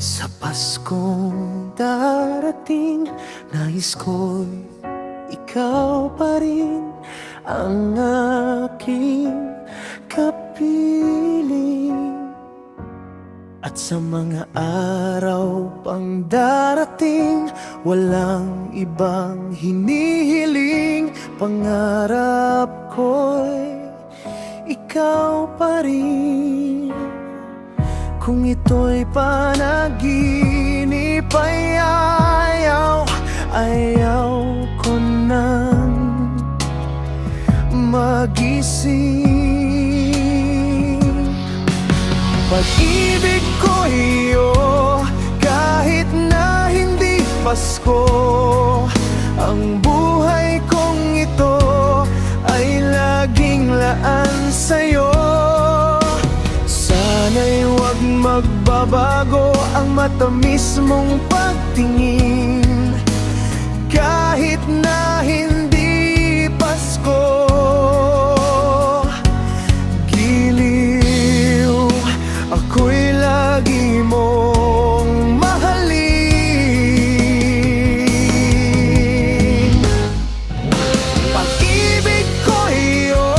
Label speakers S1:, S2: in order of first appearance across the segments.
S1: Sa Paskong darating, nais ko'y ikaw pa rin ang aking kapiling. At sa mga araw pang darating, walang ibang hinihiling. Pangarap ko'y ikaw pa rin. Kung ito'y panaginip, ayaw ko nang magising. Pag-ibig ko iyo, kahit na hindi Pasko, ang buhay kong ito ay laging laan sa'yo. Sana'y huwag magbabago ang matamis mong pagtingin, kahit na hindi Pasko. Giliw, ako'y lagi mong mahalin. Pag-ibig ko iyo,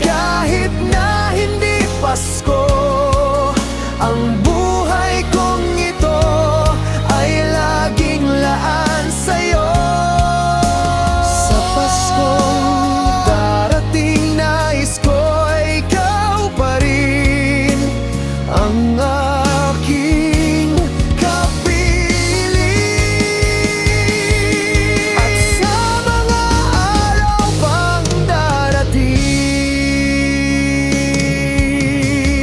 S1: kahit na hindi Pasko, ang buhay kong ito ay laging laan sa'yo. Sa Paskong darating, nais ko ikaw pa rin ang aking kapiling. At sa mga araw pang darating,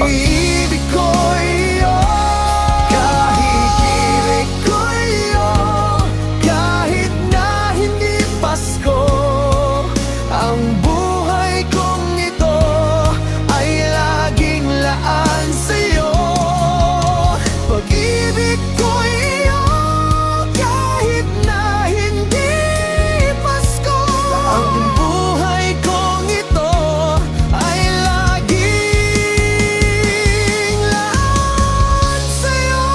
S1: pag-ibig ko iyo, kahit ko iyo, kahit na hindi Pasko, ang buhay kong ito ay laging laan sa'yo. Pag-ibig ko iyo, kahit na hindi Pasko, ang buhay kong ito ay laging laan sa'yo.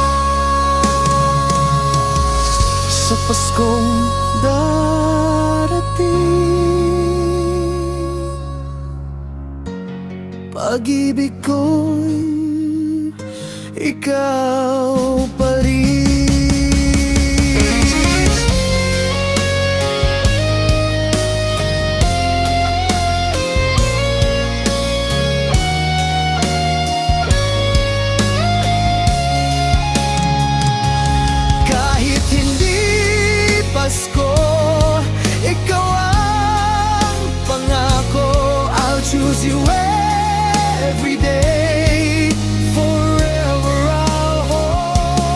S1: Sa Paskong darating, pag-ibig ko'y ikaw pa rin. Kahit hindi Pasko, ikaw ang pangako. I'll choose you every day. Forever I'll hold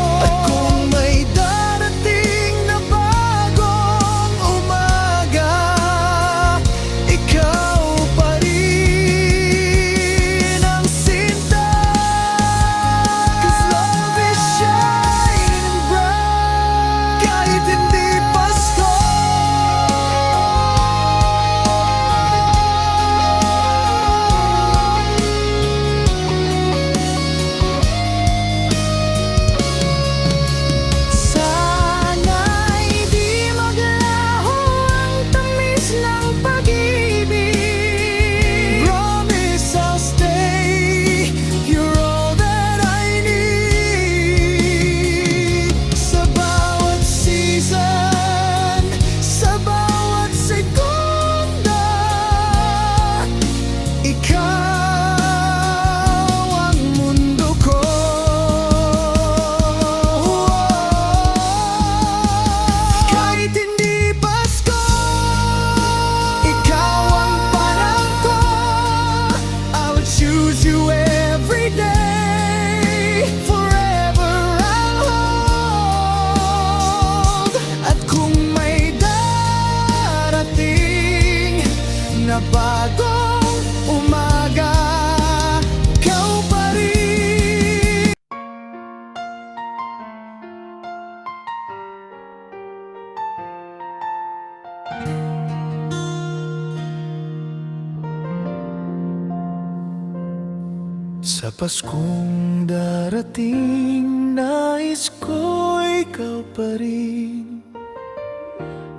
S1: Paskong darating, nais ko ikaw pa rin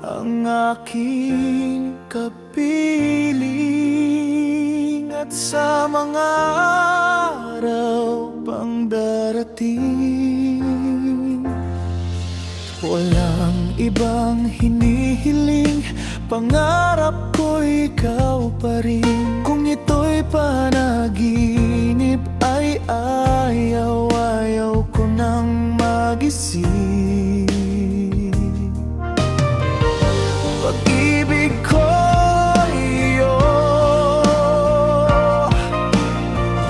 S1: ang aking kapiling. At sa mga araw pang darating, walang ibang hinihiling, pangarap ko ikaw pa rin. Kung ito'y panaginip ay ayaw ko nang magising. Pag-ibig ko iyo,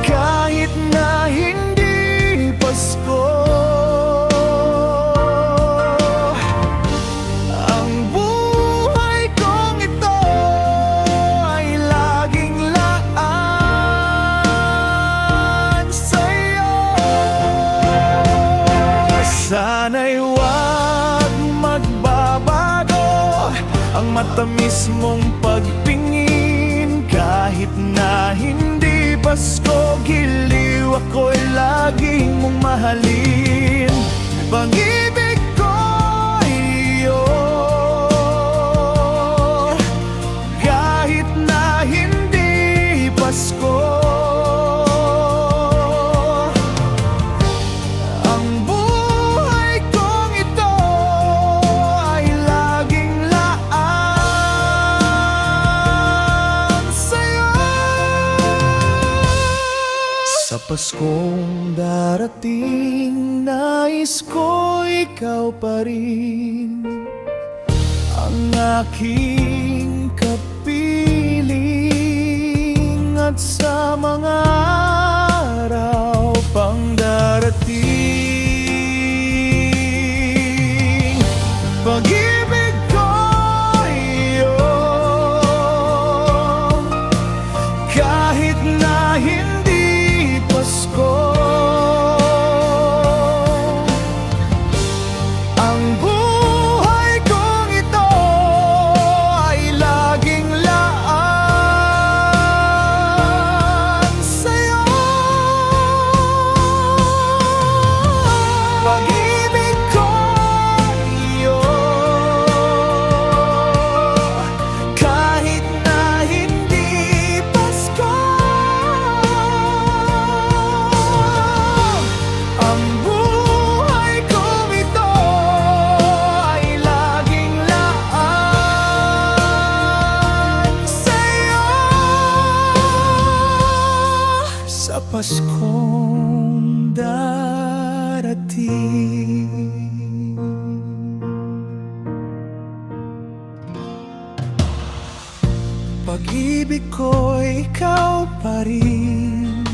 S1: kahit na hindi Pasko. Ang buhay kong ito ay laging laan sa'yo. Sana'y huwag magbabago ang matamis mong pagtingin. Kahit na hindi Pasko, giliw ako'y laging mong mahalin. Pag-ibig ko iyo, kahit na hindi Pasko. Ang buhay kong ito ay laging laan sa'yo. Sa Paskong darating, nais ko ikaw pa rin ang aking kapiling. At sa mga araw pang darating, pag-ibig ko iyo, kahit na hindi Pasko. Ang buhay kong ito ay laging laan sa'yo. Pag-ibig ko iyo, kahit na hindi Pasko. Ang buhay kong ito ay laging laan sa'yo. Sa Paskong darating, pag-ibig ko ikaw pa rin,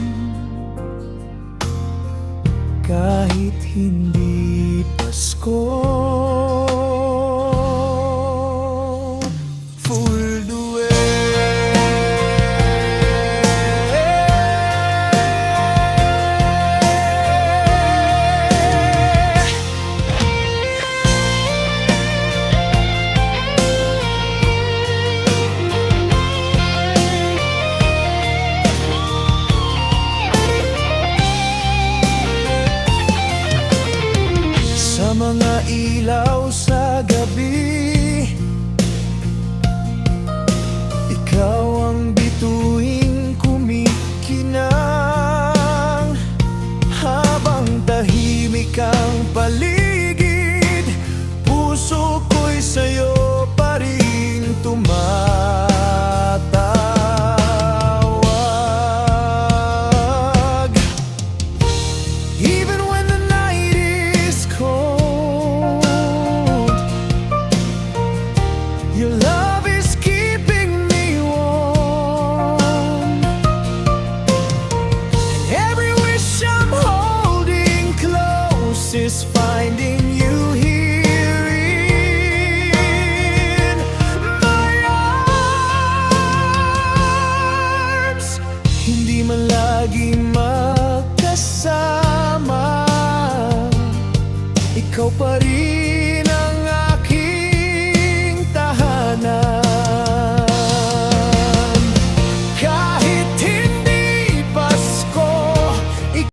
S1: kahit hindi Pasko. Full duet. Sa mga ilaw sa gabi, ikaw ang bituing kumikinang. Habang tahimik ang paligid, puso ko'y sa'yo pa rin tumatawag. Even when the night is cold, your love is keeping me warm. And every wish I'm holding close is finding you here in my arms. Hindi man lagi magkasama, ikaw pa rin